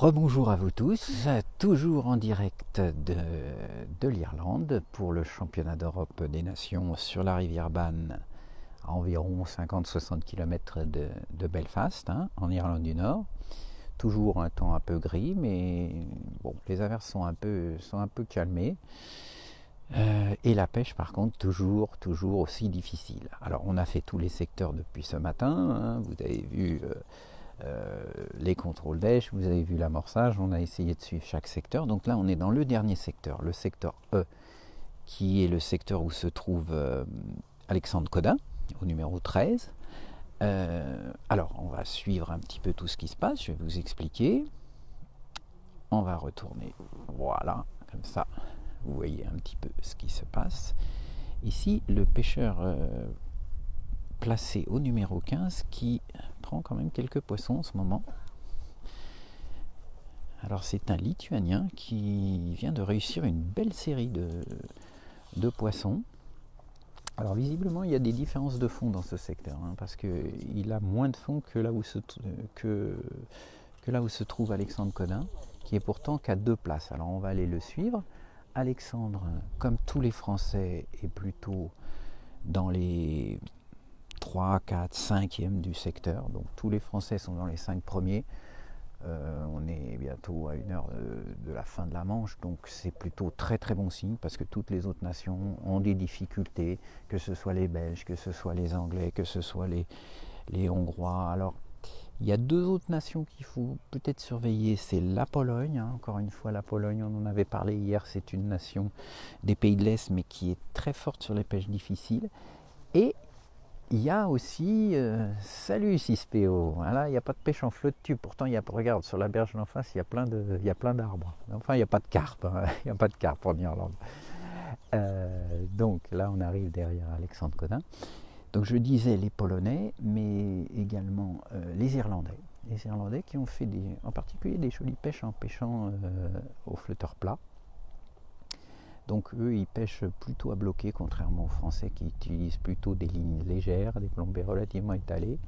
Rebonjour à vous tous, toujours en direct de l'Irlande pour le championnat d'Europe des Nations sur la rivière Bann, à environ 50-60 km de Belfast, en Irlande du Nord. Toujours un temps un peu gris, mais bon, les averses sont un peu calmées. Et la pêche, par contre, toujours aussi difficile. Alors, on a fait tous les secteurs depuis ce matin, vous avez vu les contrôles d'èche, vous avez vu l'amorçage, on a essayé de suivre chaque secteur. Donc là, on est dans le dernier secteur, le secteur E, qui est le secteur où se trouve Alexandre Codin, au numéro 13. Alors, on va suivre un petit peu tout ce qui se passe, je vais vous expliquer. On va retourner, voilà, comme ça, vous voyez un petit peu ce qui se passe. Ici, le pêcheur placé au numéro 15 qui prend quand même quelques poissons en ce moment. Alors c'est un Lituanien qui vient de réussir une belle série de poissons. Alors visiblement il y a des différences de fond dans ce secteur, parce qu'il a moins de fond que là où se trouve Alexandre Codin, qui est pourtant qu'à 2 places. Alors on va aller le suivre. Alexandre, comme tous les Français, est plutôt dans les 3, 4, 5e du secteur. Donc tous les Français sont dans les 5 premiers. On est bientôt à 1 heure de la fin de la Manche, donc c'est plutôt très bon signe, parce que toutes les autres nations ont des difficultés, que ce soit les Belges, que ce soit les Anglais, que ce soit les Hongrois. Alors il y a 2 autres nations qu'il faut peut-être surveiller, c'est la Pologne. Encore une fois, la Pologne, on en avait parlé hier, c'est une nation des pays de l'Est, mais qui est très forte sur les pêches difficiles. Et il y a aussi, salut 6PO, voilà, il n'y a pas de pêche en flotte tube, pourtant regarde, sur la berge d'en face, il y a plein d'arbres. Enfin, il n'y a pas de carpe, il n'y a pas de carpe en Irlande. Donc là, on arrive derrière Alexandre Codin. Donc je disais les Polonais, mais également les Irlandais. Les Irlandais qui ont fait en particulier des jolies pêches en pêchant au flotteur plat. Donc eux, ils pêchent plutôt à bloquer, contrairement aux Français qui utilisent plutôt des lignes légères, des plombées relativement étalées,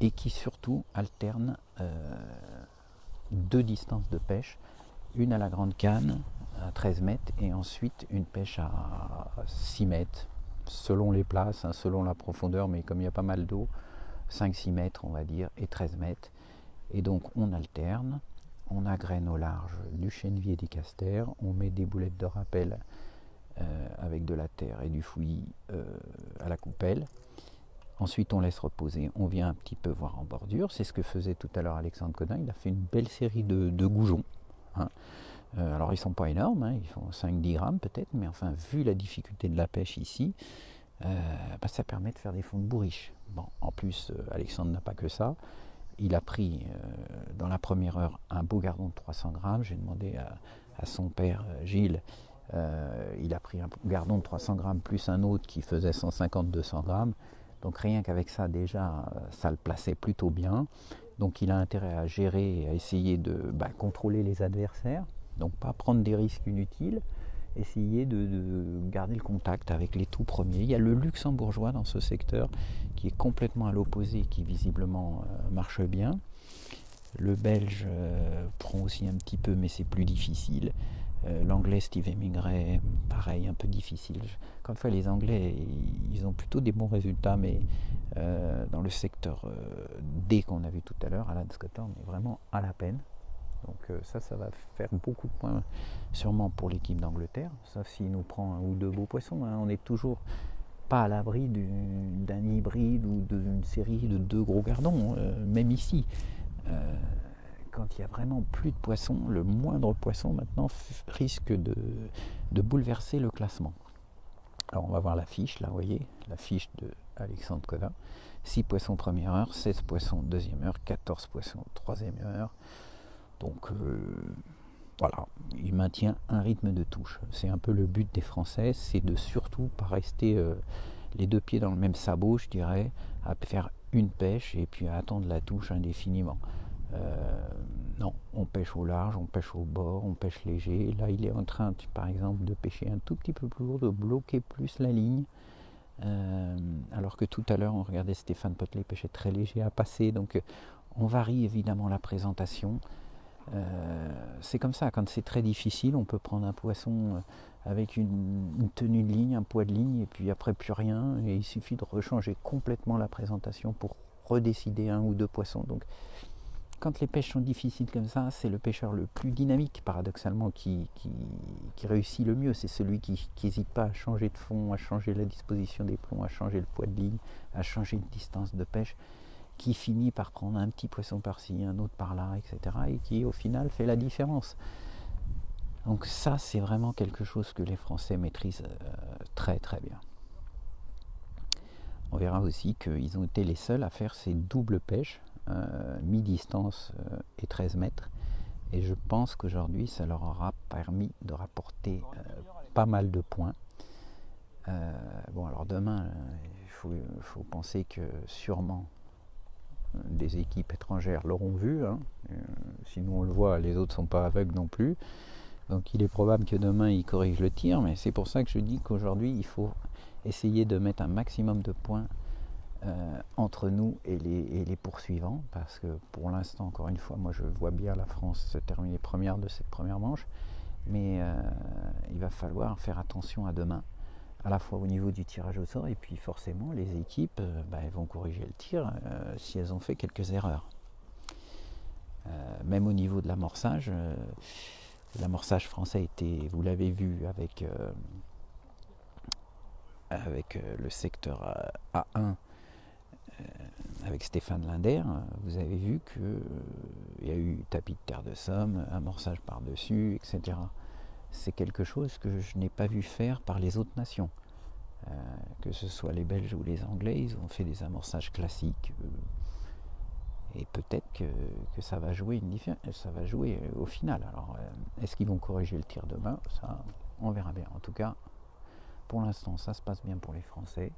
et qui surtout alternent 2 distances de pêche, une à la grande canne, à 13 mètres, et ensuite une pêche à 6 mètres, selon les places, selon la profondeur, mais comme il y a pas mal d'eau, 5-6 mètres on va dire, et 13 mètres. Et donc on alterne. On agrène au large du chènevis et des casters, on met des boulettes de rappel avec de la terre et du fouillis à la coupelle. Ensuite on laisse reposer, on vient un petit peu voir en bordure, c'est ce que faisait tout à l'heure Alexandre Codin, il a fait une belle série de goujons. Alors ils ne sont pas énormes, ils font 5-10 grammes peut-être, mais enfin vu la difficulté de la pêche ici, ça permet de faire des fonds de bourriche. Bon, en plus Alexandre n'a pas que ça. Il a pris dans la première heure un beau gardon de 300 grammes. J'ai demandé à son père Gilles, il a pris un gardon de 300 grammes plus un autre qui faisait 150-200 grammes. Donc rien qu'avec ça déjà, ça le plaçait plutôt bien. Donc il a intérêt à gérer et à essayer de contrôler les adversaires. Donc pas prendre des risques inutiles. Essayer de garder le contact avec les tout premiers. Il y a le luxembourgeois dans ce secteur qui est complètement à l'opposé, qui visiblement marche bien. Le belge prend aussi un petit peu, mais c'est plus difficile. L'anglais Steve Hemingray, pareil, un peu difficile. Comme fait, les Anglais, ils ont plutôt des bons résultats, mais dans le secteur D qu'on a vu tout à l'heure, Alan Scott, on est vraiment à la peine. Donc ça va faire beaucoup de points sûrement pour l'équipe d'Angleterre, sauf s'il nous prend 1 ou 2 beaux poissons. On n'est toujours pas à l'abri d'un hybride ou d'une série de 2 gros gardons, même ici. Quand il y a vraiment plus de poissons, le moindre poisson maintenant risque de bouleverser le classement. Alors on va voir la fiche, là vous voyez, la fiche de Alexandre Codin. 6 poissons première heure, 16 poissons deuxième heure, 14 poissons troisième heure. Donc voilà, il maintient un rythme de touche. C'est un peu le but des Français, c'est de surtout pas rester les 2 pieds dans le même sabot, je dirais, à faire une pêche et puis à attendre la touche indéfiniment. Non, on pêche au large, on pêche au bord, on pêche léger. Là, il est en train, par exemple, de pêcher un tout petit peu plus lourd, de bloquer plus la ligne. Alors que tout à l'heure, on regardait Stéphane Potelet pêcher très léger à passer. Donc, On varie évidemment la présentation. C'est comme ça, quand c'est très difficile, on peut prendre un poisson avec une tenue de ligne, un poids de ligne, et puis après plus rien, et il suffit de rechanger complètement la présentation pour redécider un ou deux poissons. Donc quand les pêches sont difficiles comme ça, c'est le pêcheur le plus dynamique, paradoxalement, qui réussit le mieux. C'est celui qui n'hésite pas à changer de fond, à changer la disposition des plombs, à changer le poids de ligne, à changer de distance de pêche, qui finit par prendre un petit poisson par-ci, un autre par-là, etc. et qui au final fait la différence. Donc ça, c'est vraiment quelque chose que les Français maîtrisent très très bien. On verra aussi qu'ils ont été les seuls à faire ces doubles pêches, mi-distance et 13 mètres. Et je pense qu'aujourd'hui, ça leur aura permis de rapporter pas mal de points. Bon, alors demain, il faut penser que sûrement des équipes étrangères l'auront vu. Sinon, on le voit, les autres ne sont pas aveugles non plus. Donc il est probable que demain, ils corrigent le tir. Mais c'est pour ça que je dis qu'aujourd'hui, il faut essayer de mettre un maximum de points entre nous et les poursuivants, parce que pour l'instant, encore une fois, moi je vois bien la France se terminer première de cette première manche, mais il va falloir faire attention à demain, à la fois au niveau du tirage au sort, et puis forcément les équipes elles vont corriger le tir si elles ont fait quelques erreurs. Même au niveau de l'amorçage, l'amorçage français était, vous l'avez vu avec le secteur A1, avec Stéphane Linder, vous avez vu qu'il y a eu tapis de terre de Somme, amorçage par-dessus, etc. C'est quelque chose que je n'ai pas vu faire par les autres nations. Que ce soit les Belges ou les Anglais, ils ont fait des amorçages classiques. Et peut-être que ça va jouer ça va jouer au final. Alors, est-ce qu'ils vont corriger le tir demain? Ça, on verra bien. En tout cas, pour l'instant, ça se passe bien pour les Français.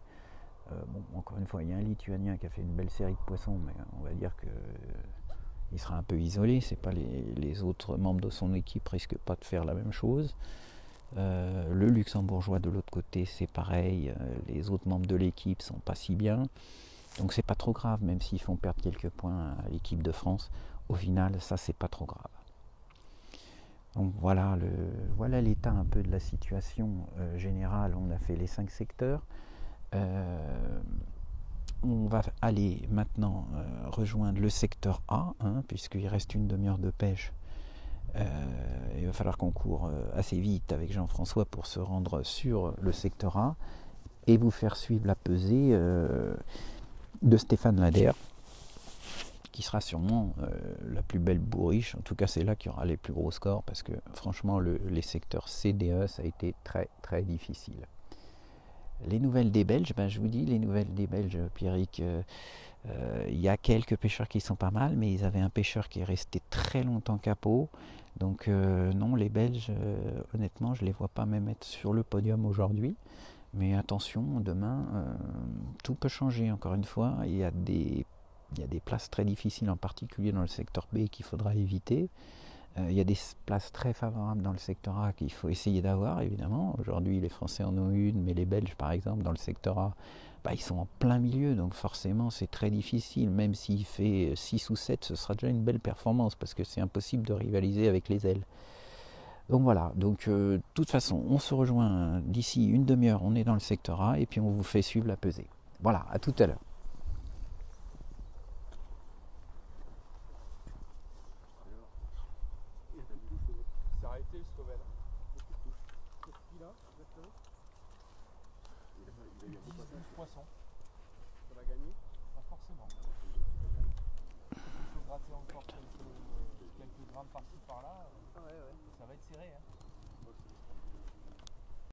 Bon, encore une fois, il y a un Lituanien qui a fait une belle série de poissons, mais on va dire qu'il sera un peu isolé. C'est pas les autres membres de son équipe risquent pas de faire la même chose. Le Luxembourgeois de l'autre côté, c'est pareil. Les autres membres de l'équipe sont pas si bien. Donc c'est pas trop grave, même s'ils font perdre quelques points à l'équipe de France. Au final, ça c'est pas trop grave. Donc voilà l'état un peu de la situation générale. On a fait les 5 secteurs. On va aller maintenant rejoindre le secteur A, puisqu'il reste une demi-heure de pêche. Il va falloir qu'on court assez vite avec Jean-François pour se rendre sur le secteur A et vous faire suivre la pesée de Stéphane Linder, qui sera sûrement la plus belle bourriche. En tout cas, c'est là qu'il y aura les plus gros scores, parce que franchement, les secteurs CDE, ça a été très très difficile. Les nouvelles des Belges, je vous dis, les nouvelles des Belges, Pierrick, il y a quelques pêcheurs qui sont pas mal, mais ils avaient un pêcheur qui est resté très longtemps capot. Donc non, les Belges, honnêtement, je ne les vois pas même être sur le podium aujourd'hui. Mais attention, demain, tout peut changer. Encore une fois, il y a des places très difficiles, en particulier dans le secteur B, qu'il faudra éviter. Il y a des places très favorables dans le secteur A qu'il faut essayer d'avoir, évidemment. Aujourd'hui, les Français en ont une, mais les Belges, par exemple, dans le secteur A, ils sont en plein milieu, donc forcément, c'est très difficile. Même s'il fait 6 ou 7, ce sera déjà une belle performance, parce que c'est impossible de rivaliser avec les ailes. Donc voilà, de toute façon, on se rejoint d'ici une demi-heure, on est dans le secteur A, et puis on vous fait suivre la pesée. Voilà, à tout à l'heure. Poisson. Ça va gagner? Pas forcément. Il faut gratter encore quelques grammes par-ci par-là. Ça va être serré.